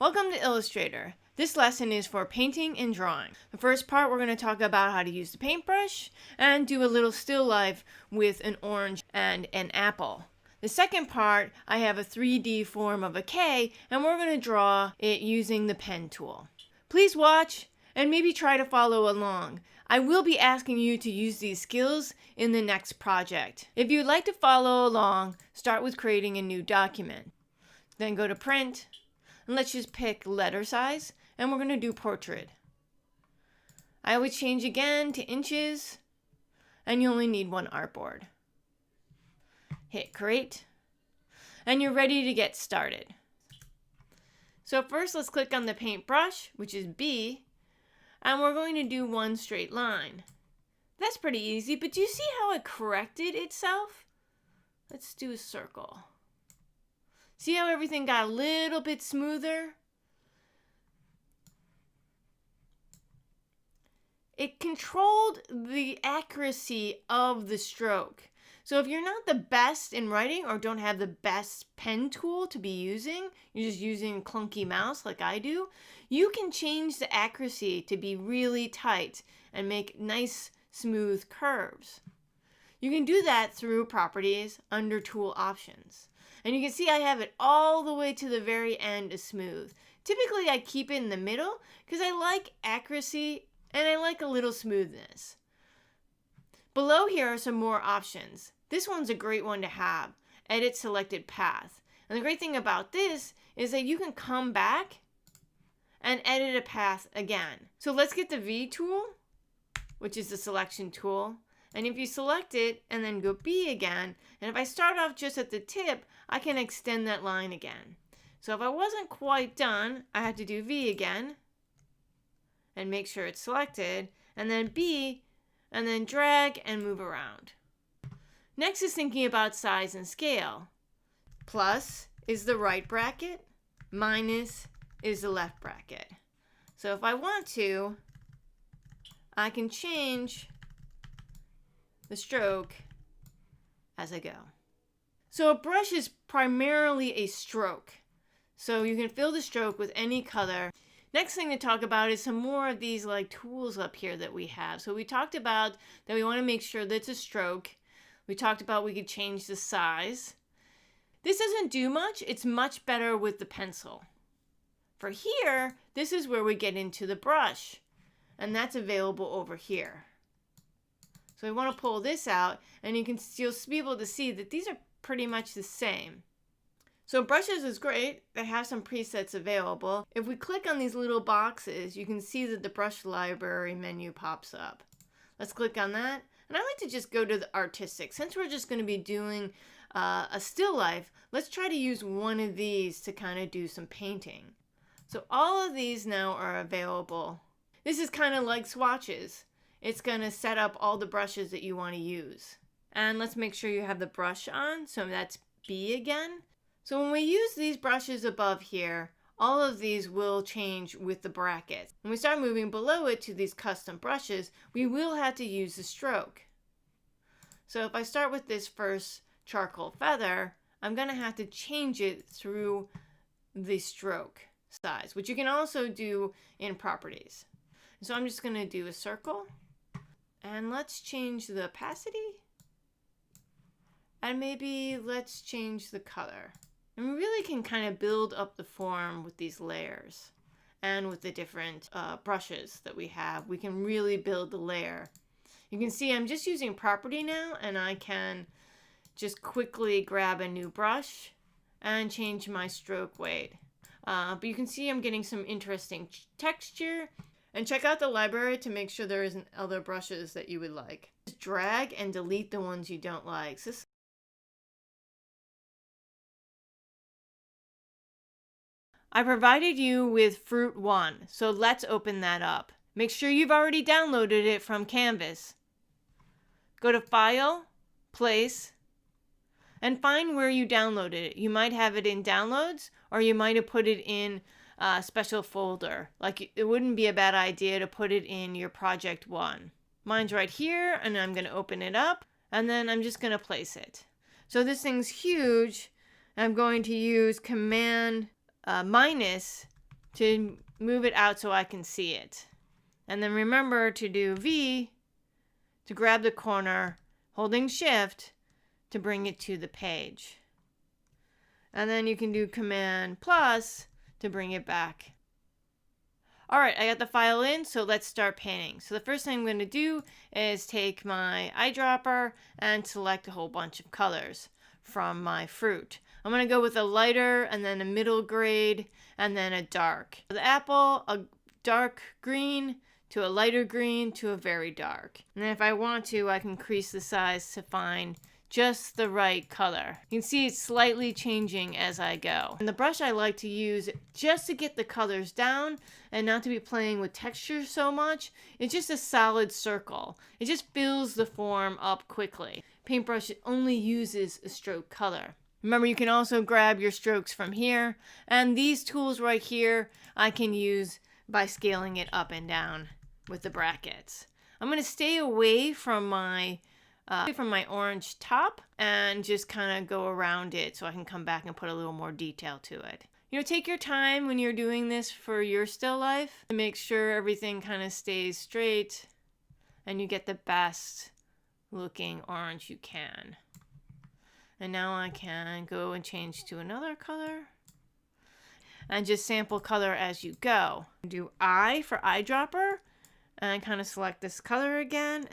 Welcome to Illustrator. This lesson is for painting and drawing. The first part, we're going to talk about how to use the paintbrush and do a little still life with an orange and an apple. The second part, I have a 3D form of a K, and we're going to draw it using the pen tool. Please watch and maybe try to follow along. I will be asking you to use these skills in the next project. If you'd like to follow along, start with creating a new document. Then go to Print, and let's just pick letter size, and we're going to do portrait. I always change again to inches, and you only need one artboard. Hit create, and you're ready to get started. So first, let's click on the paintbrush, which is B, and we're going to do one straight line. That's pretty easy, but do you see how it corrected itself? Let's do a circle. See how everything got a little bit smoother? It controlled the accuracy of the stroke. So if you're not the best in writing or don't have the best pen tool to be using, you're just using a clunky mouse like I do, you can change the accuracy to be really tight and make nice smooth curves. You can do that through Properties under Tool Options. And you can see I have it all the way to the very end as smooth. Typically I keep it in the middle because I like accuracy and I like a little smoothness. Below here are some more options. This one's a great one to have. Edit selected path. And the great thing about this is that you can come back and edit a path again. So let's get the V tool, which is the selection tool. And if you select it and then go B again, and if I start off just at the tip, I can extend that line again. So if I wasn't quite done, I had to do V again and make sure it's selected, and then B, and then drag and move around. Next is thinking about size and scale. Plus is the right bracket, minus is the left bracket. So if I want to, I can change the stroke as I go. So a brush is primarily a stroke. So you can fill the stroke with any color. Next thing to talk about is some more of these like tools up here that we have. So we talked about that we want to make sure that it's a stroke. We talked about we could change the size. This doesn't do much. It's much better with the pencil. For here, this is where we get into the brush, and that's available over here. So we want to pull this out, and you'll be able to see that these are pretty much the same. So brushes is great. They have some presets available. If we click on these little boxes, you can see that the brush library menu pops up. Let's click on that. And I like to just go to the artistic. Since we're just going to be doing a still life, let's try to use one of these to kind of do some painting. So all of these now are available. This is kind of like swatches. It's going to set up all the brushes that you want to use. And let's make sure you have the brush on. So that's B again. So when we use these brushes above here, all of these will change with the brackets. When we start moving below it to these custom brushes, we will have to use the stroke. So if I start with this first charcoal feather, I'm going to have to change it through the stroke size, which you can also do in Properties. So I'm just going to do a circle, and let's change the opacity, and maybe let's change the color. And we really can kind of build up the form with these layers and with the different brushes that we have. We can really build the layer. You can see I'm just using Property now, and I can just quickly grab a new brush and change my stroke weight. But you can see I'm getting some interesting texture. And check out the library to make sure there isn't other brushes that you would like. Just drag and delete the ones you don't like. So I provided you with Fruit One, so let's open that up. Make sure you've already downloaded it from Canvas. Go to File, Place, and find where you downloaded it. You might have it in Downloads, or you might have put it in a special folder. Like, it wouldn't be a bad idea to put it in your Project One. Mine's right here, and I'm going to open it up, and then I'm just going to place it. So this thing's huge. I'm going to use Command minus to move it out so I can see it. And then remember to do V to grab the corner, holding Shift to bring it to the page. And then you can do Command plus to bring it back. All right, I got the file in, so let's start painting. So the first thing I'm going to do is take my eyedropper and select a whole bunch of colors from my fruit. I'm going to go with a lighter and then a middle grade and then a dark. For the apple, a dark green to a lighter green to a very dark. And then if I want to, I can increase the size to find just the right color. You can see it's slightly changing as I go. And the brush I like to use just to get the colors down and not to be playing with texture so much, it's just a solid circle. It just fills the form up quickly. Paintbrush only uses a stroke color. Remember, you can also grab your strokes from here, and these tools right here I can use by scaling it up and down with the brackets. I'm going to stay away from my orange top and just kind of go around it so I can come back and put a little more detail to it. You know, take your time when you're doing this for your still life to make sure everything kind of stays straight and you get the best looking orange you can. And now I can go and change to another color and just sample color as you go. Do I for eyedropper and kind of select this color again.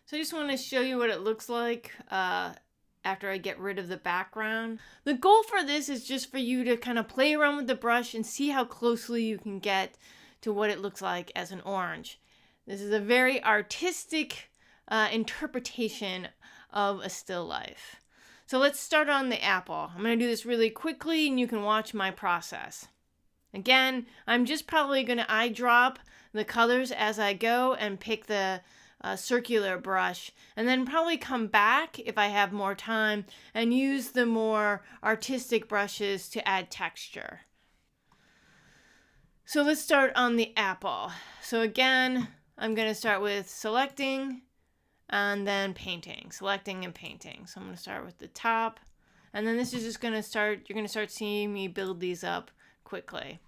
So I just want to show you what it looks like after I get rid of the background. The goal for this is just for you to kind of play around with the brush and see how closely you can get to what it looks like as an orange. This is a very artistic interpretation of a still life. So let's start on the apple. I'm going to do this really quickly and you can watch my process. Again, I'm just probably going to eyedrop the colors as I go and pick the circular brush, and then probably come back if I have more time and use the more artistic brushes to add texture. So let's start on the apple. So again, I'm going to start with selecting and then painting, selecting and painting. So I'm going to start with the top, and then this is just going to start, you're going to start seeing me build these up quickly.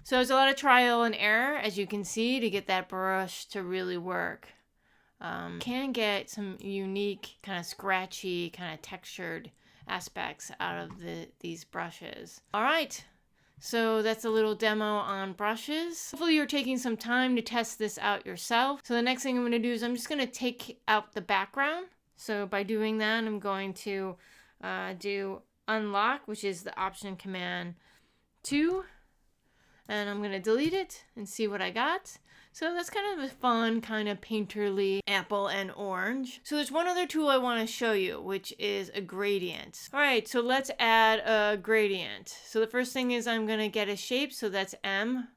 So there's a lot of trial and error, as you can see, to get that brush to really work. Can get some unique, kind of scratchy, kind of textured aspects out of these brushes. All right, so that's a little demo on brushes. Hopefully you're taking some time to test this out yourself. So the next thing I'm going to do is I'm just going to take out the background. So by doing that, I'm going to do unlock, which is the Option Command 2. And I'm going to delete it and see what I got. So that's kind of a fun, kind of painterly apple and orange. So there's one other tool I want to show you, which is a gradient. All right, so let's add a gradient. So the first thing is I'm going to get a shape. So that's M,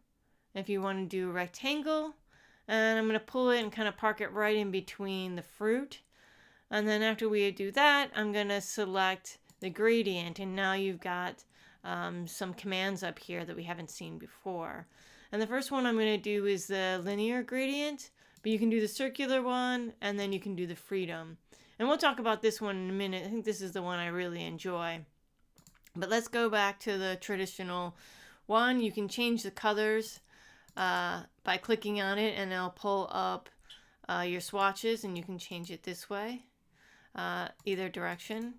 if you want to do a rectangle. And I'm going to pull it and kind of park it right in between the fruit. And then after we do that, I'm going to select the gradient. And now you've got some commands up here that we haven't seen before. And the first one I'm going to do is the linear gradient, but you can do the circular one, and then you can do the freedom. And we'll talk about this one in a minute. I think this is the one I really enjoy. But let's go back to the traditional one. You can change the colors by clicking on it, and it'll pull up your swatches, and you can change it this way. Either direction.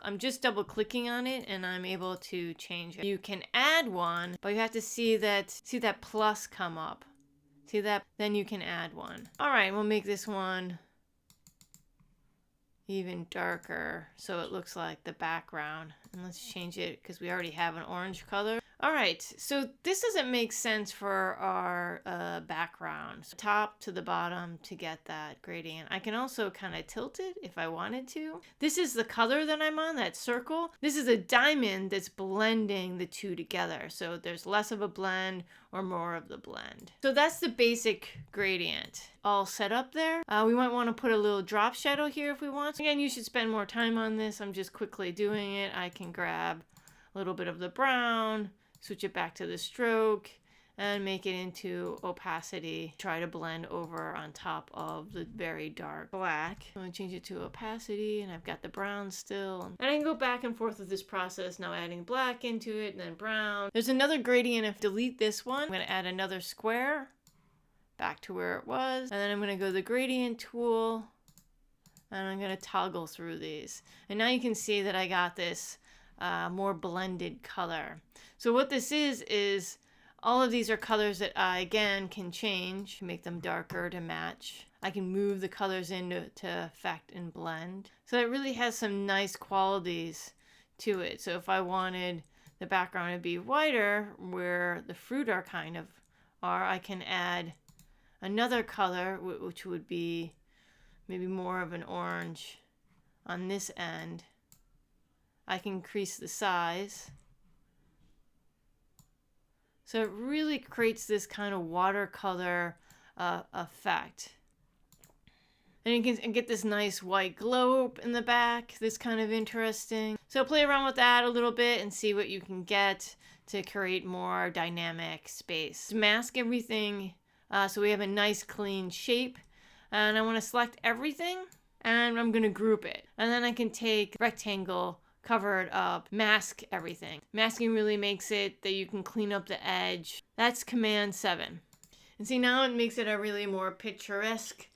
I'm just double clicking on it and I'm able to change it. You can add one, but you have to see that plus come up. See that? Then you can add one. All right, we'll make this one even darker so it looks like the background. And let's change it because we already have an orange color. All right, so this doesn't make sense for our background. So top to the bottom to get that gradient. I can also kind of tilt it if I wanted to. This is the color that I'm on, that circle. This is a diamond that's blending the two together. So there's less of a blend or more of the blend. So that's the basic gradient all set up there. We might want to put a little drop shadow here if we want. Again, you should spend more time on this. I'm just quickly doing it. I can grab a little bit of the brown, switch it back to the stroke, and make it into opacity. Try to blend over on top of the very dark black. I'm going to change it to opacity, and I've got the brown still. And I can go back and forth with this process, now adding black into it, and then brown. There's another gradient. If I delete this one, I'm going to add another square back to where it was. And then I'm going to go to the gradient tool, and I'm going to toggle through these. And now you can see that I got this more blended color. So what this is all of these are colors that I, again, can change to make them darker to match. I can move the colors into affect and blend. So it really has some nice qualities to it. So if I wanted the background to be whiter, where the fruit are kind of are, I can add another color, which would be maybe more of an orange on this end. I can increase the size. So it really creates this kind of watercolor effect. And you can get this nice white glow in the back. This kind of interesting. So play around with that a little bit and see what you can get to create more dynamic space. Mask everything so we have a nice clean shape. And I want to select everything and I'm going to group it. And then I can take rectangle, cover it up, mask everything. Masking really makes it that you can clean up the edge. That's Command 7. And see, now it makes it a really more picturesque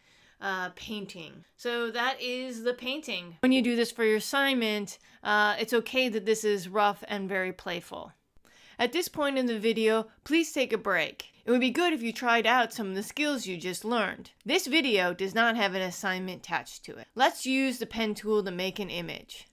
painting. So that is the painting. When you do this for your assignment, it's okay that this is rough and very playful. At this point in the video, please take a break. It would be good if you tried out some of the skills you just learned. This video does not have an assignment attached to it. Let's use the pen tool to make an image.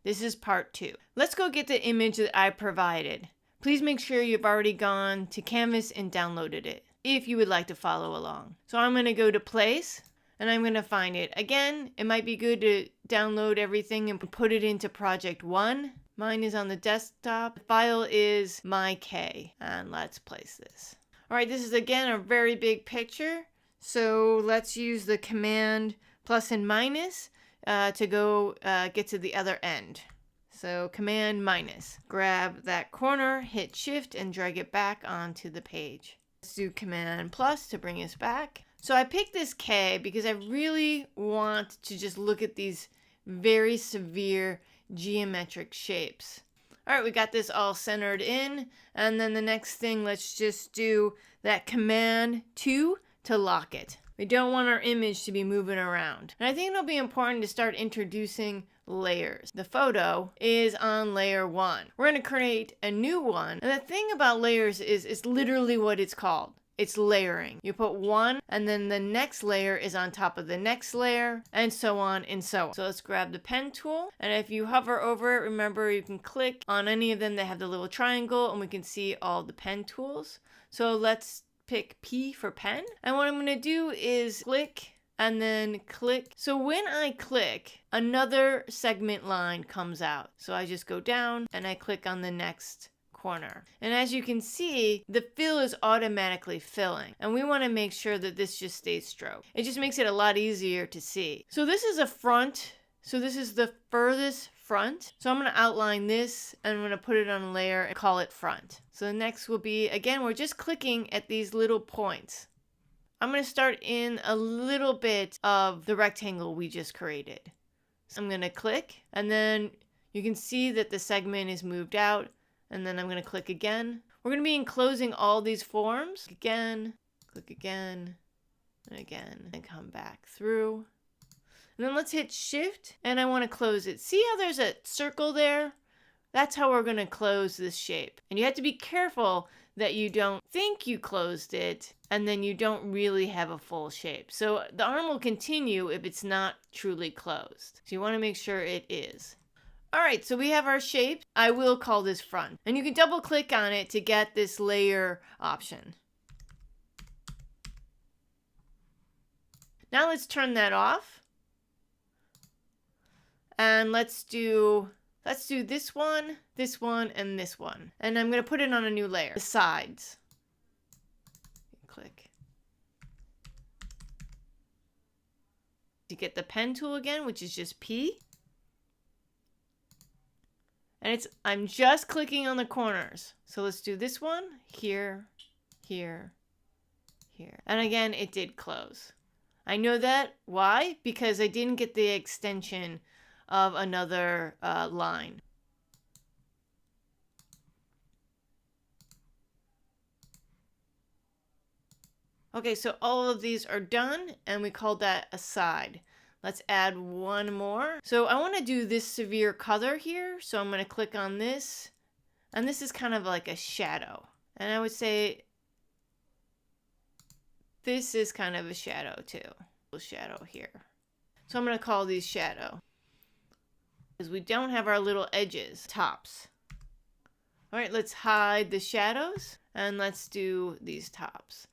This is part 2. Let's go get the image that I provided. Please make sure you've already gone to Canvas and downloaded it, if you would like to follow along. So I'm going to go to Place, and I'm going to find it. Again, it might be good to download everything and put it into Project 1. Mine is on the desktop. The file is myk, and let's place this. All right, this is again a very big picture, so let's use the command plus and minus to go get to the other end. So command minus. Grab that corner, hit shift, and drag it back onto the page. Let's do command plus to bring us back. So I picked this K because I really want to just look at these very severe geometric shapes. All right, we got this all centered in. And then the next thing, let's just do that Command 2 to lock it. We don't want our image to be moving around. And I think it'll be important to start introducing layers. The photo is on layer 1. We're going to create a new one. And the thing about layers is it's literally what it's called. It's layering. You put one and then the next layer is on top of the next layer and so on and so on. So let's grab the pen tool, and if you hover over it, remember you can click on any of them that have the little triangle and we can see all the pen tools. So let's pick P for pen, and what I'm going to do is click and then click. So when I click, another segment line comes out. So I just go down and I click on the next corner. And as you can see, the fill is automatically filling. And we want to make sure that this just stays stroke. It just makes it a lot easier to see. So this is a front. So this is the furthest front. So I'm going to outline this and I'm going to put it on a layer and call it front. So the next will be, again, we're just clicking at these little points. I'm going to start in a little bit of the rectangle we just created. So I'm going to click, and then you can see that the segment is moved out, and then I'm going to click again. We're going to be enclosing all these forms. Again, click again, and come back through. And then let's hit Shift, and I want to close it. See how there's a circle there? That's how we're going to close this shape. And you have to be careful that you don't think you closed it and then you don't really have a full shape. So the arm will continue if it's not truly closed. So you want to make sure it is. All right, so we have our shape. I will call this front. And you can double click on it to get this layer option. Now let's turn that off. And let's do this one, and this one. And I'm going to put it on a new layer. The sides. Click. You get the pen tool again, which is just P. And I'm just clicking on the corners. So let's do this one, here, here, here. And again, it did close. I know that. Why? Because I didn't get the extension of another line. Okay, so all of these are done, and we called that a side. Let's add one more. So I want to do this severe color here, so I'm going to click on this, and this is kind of like a shadow. And I would say this is kind of a shadow too. A shadow here. So I'm going to call these shadow, because we don't have our little edges, tops. All right, let's hide the shadows, and let's do these tops.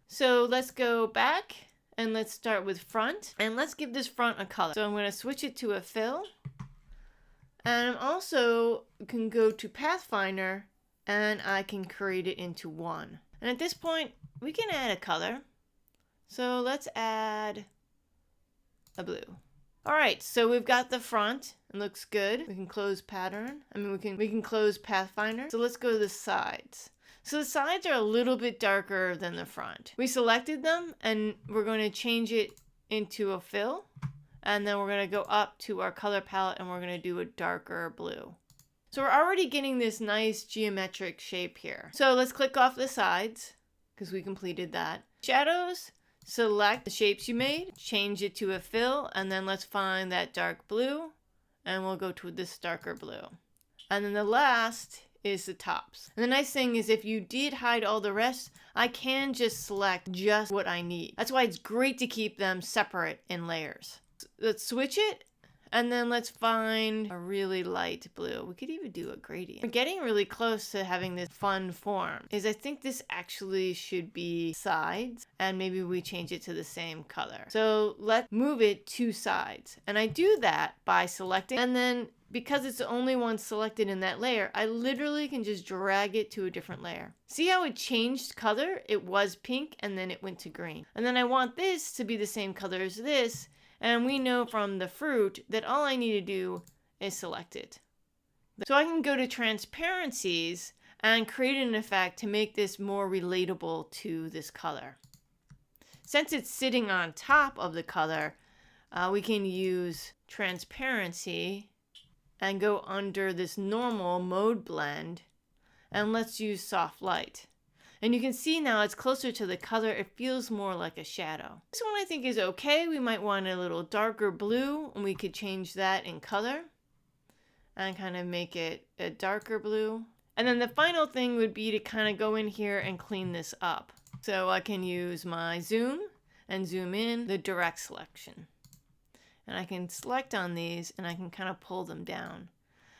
So let's go back and let's start with front, and let's give this front a color. So I'm going to switch it to a fill, and I'm also can go to Pathfinder and I can create it into one. And at this point we can add a color. So let's add a blue. All right, so we've got the front. It looks good. We can close pattern. We can close Pathfinder. So let's go to the sides. So the sides are a little bit darker than the front. We selected them, and we're going to change it into a fill. And then we're going to go up to our color palette, and we're going to do a darker blue. So we're already getting this nice geometric shape here. So let's click off the sides, because we completed that. Shadows, select the shapes you made, change it to a fill, and then let's find that dark blue, and we'll go to this darker blue. And then the last is the tops. And the nice thing is if you did hide all the rest, I can just select just what I need. That's why it's great to keep them separate in layers. Let's switch it, and then let's find a really light blue. We could even do a gradient. We're getting really close to having this fun form. I think this actually should be sides, and maybe we change it to the same color. So let's move it to sides. And I do that by selecting, and then because it's the only one selected in that layer, I literally can just drag it to a different layer. See how it changed color? It was pink and then it went to green. And then I want this to be the same color as this. And we know from the fruit that all I need to do is select it. So I can go to transparencies and create an effect to make this more relatable to this color. Since it's sitting on top of the color, we can use transparency and go under this normal mode blend, and let's use soft light. And you can see now it's closer to the color. It feels more like a shadow. This one I think is okay. We might want a little darker blue, and we could change that in color and kind of make it a darker blue. And then the final thing would be to kind of go in here and clean this up. So I can use my zoom and zoom in the direct selection. And I can select on these and I can kind of pull them down.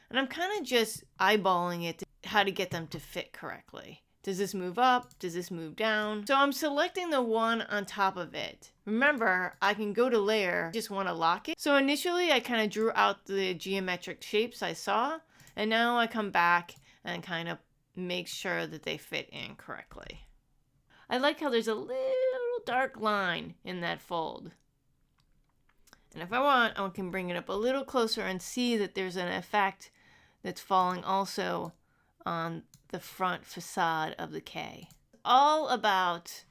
And I'm kind of just eyeballing it, how to get them to fit correctly. Does this move up? Does this move down? So I'm selecting the one on top of it. Remember, I can go to layer, just want to lock it. So initially I kind of drew out the geometric shapes I saw, and now I come back and kind of make sure that they fit in correctly. I like how there's a little dark line in that fold. And if I want, I can bring it up a little closer and see that there's an effect that's falling also on the front facade of the K. All about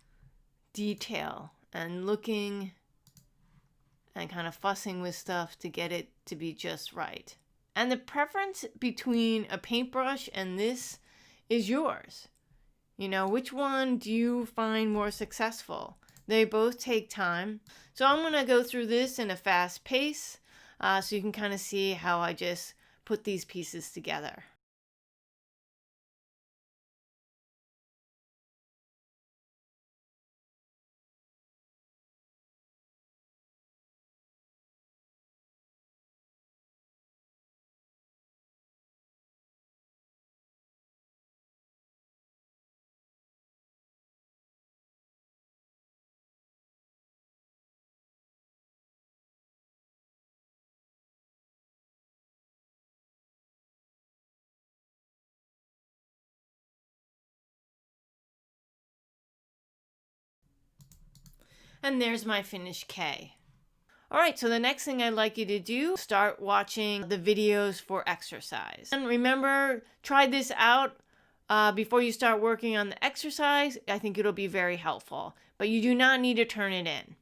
detail and looking and kind of fussing with stuff to get it to be just right. And the preference between a paintbrush and this is yours. You know, which one do you find more successful? They both take time. So I'm going to go through this in a fast pace so you can kind of see how I just put these pieces together. And there's my finished K. All right, so the next thing I'd like you to do, start watching the videos for exercise. And remember, try this out before you start working on the exercise. I think it'll be very helpful, but you do not need to turn it in.